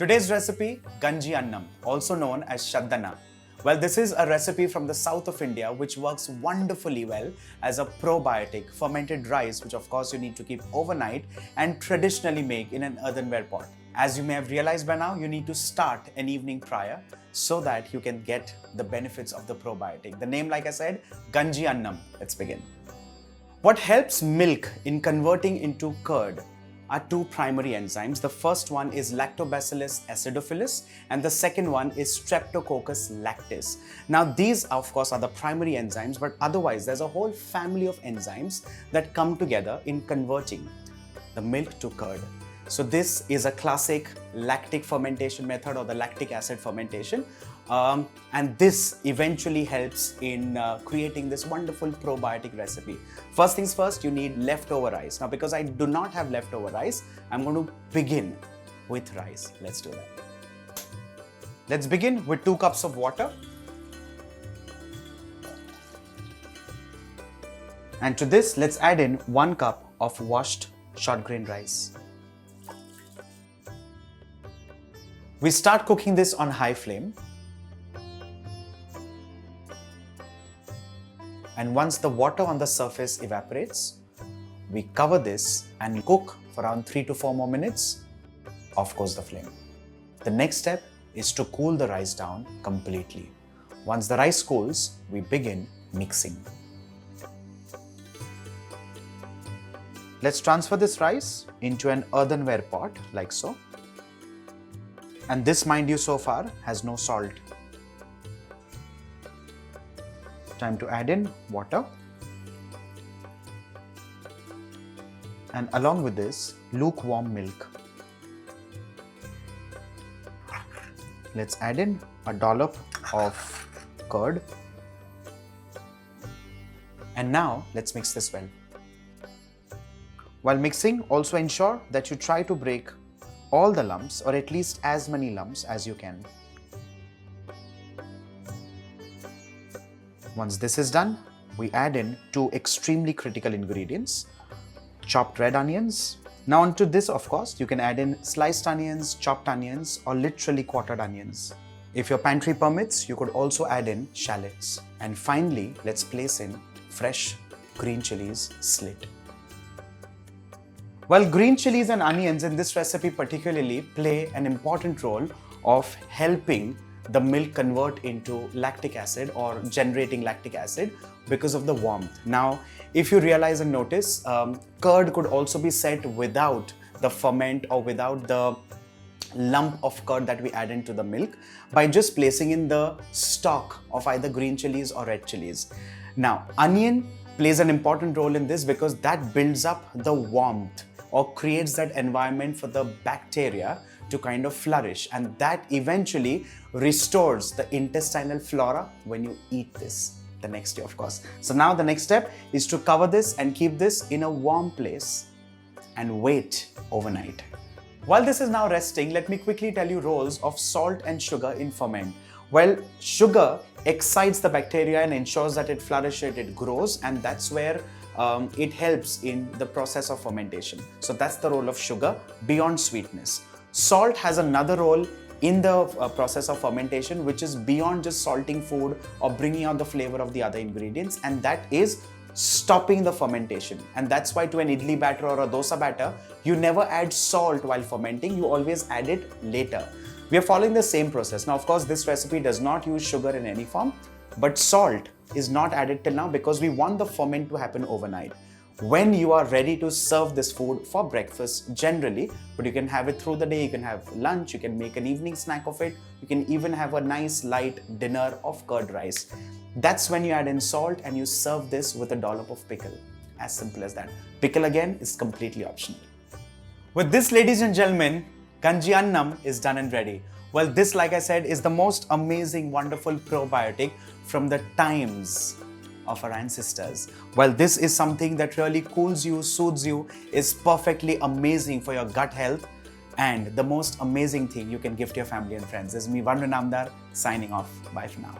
Today's recipe, Ganji Annam, also known as Shaddana. Well, this is a recipe from the south of India which works wonderfully well as a probiotic fermented rice, which of course you need to keep overnight and traditionally make in an earthenware pot. As you may have realized by now, you need to start an evening prior so that you can get the benefits of the probiotic. The name, like I said, Ganji Annam. Let's begin. What helps milk in converting into curd are two primary enzymes. The first one is Lactobacillus acidophilus and the second one is Streptococcus lactis. Now these of course are the primary enzymes, but otherwise there's a whole family of enzymes that come together in converting the milk to curd. So this is a classic lactic fermentation method or the lactic acid fermentation. And this eventually helps in creating this wonderful probiotic recipe. First things first, you need leftover rice. Now, because I do not have leftover rice, I'm going to begin with rice. Let's do that. Let's begin with 2 cups of water. And to this, let's add in 1 cup of washed short grain rice. We start cooking this on high flame. And once the water on the surface evaporates, we cover this and cook for around 3 to 4 more minutes. Off goes the flame. The next step is to cool the rice down completely. Once the rice cools, we begin mixing. Let's transfer this rice into an earthenware pot like so. And this, mind you, so far has no salt. Time to add in water. And along with this, lukewarm milk. Let's add in a dollop of curd. And now let's mix this well. While mixing, also ensure that you try to break all the lumps or at least as many lumps as you can. Once this is done, we add in 2 extremely critical ingredients, chopped red onions. Now onto this, of course, you can add in sliced onions, chopped onions, or literally quartered onions. If your pantry permits, you could also add in shallots. And finally, let's place in fresh green chilies slit. Well, green chilies and onions in this recipe particularly play an important role of helping the milk convert into lactic acid or generating lactic acid because of the warmth. Now, if you realize and notice, curd could also be set without the ferment or without the lump of curd that we add into the milk by just placing in the stock of either green chilies or red chilies. Now, onion plays an important role in this because that builds up the warmth or creates that environment for the bacteria to kind of flourish, and that eventually restores the intestinal flora when you eat this the next day, of course. So now the next step is to cover this and keep this in a warm place and wait overnight. While this is now resting, let me quickly tell you roles of salt and sugar in ferment. Well, sugar excites the bacteria and ensures that it flourishes, it grows, and that's where it helps in the process of fermentation. So that's the role of sugar beyond sweetness. Salt has another role in the process of fermentation, which is beyond just salting food or bringing out the flavor of the other ingredients, and that is stopping the fermentation. And that's why to an idli batter or a dosa batter, you never add salt while fermenting, you always add it later. We are following the same process. Now, of course, this recipe does not use sugar in any form, but salt is not added till now because we want the ferment to happen overnight. When you are ready to serve this food for breakfast generally, but you can have it through the day, you can have lunch, you can make an evening snack of it, you can even have a nice light dinner of curd rice. That's when you add in salt and you serve this with a dollop of pickle. As simple as that. Pickle again is completely optional. With this, ladies and gentlemen, Ganji Annam is done and ready. Well, this, like I said, is the most amazing, wonderful probiotic from the times of our ancestors. Well, this is something that really cools you, soothes you, is perfectly amazing for your gut health, and the most amazing thing you can give to your family and friends. This is me, Varun, signing off. Bye for now.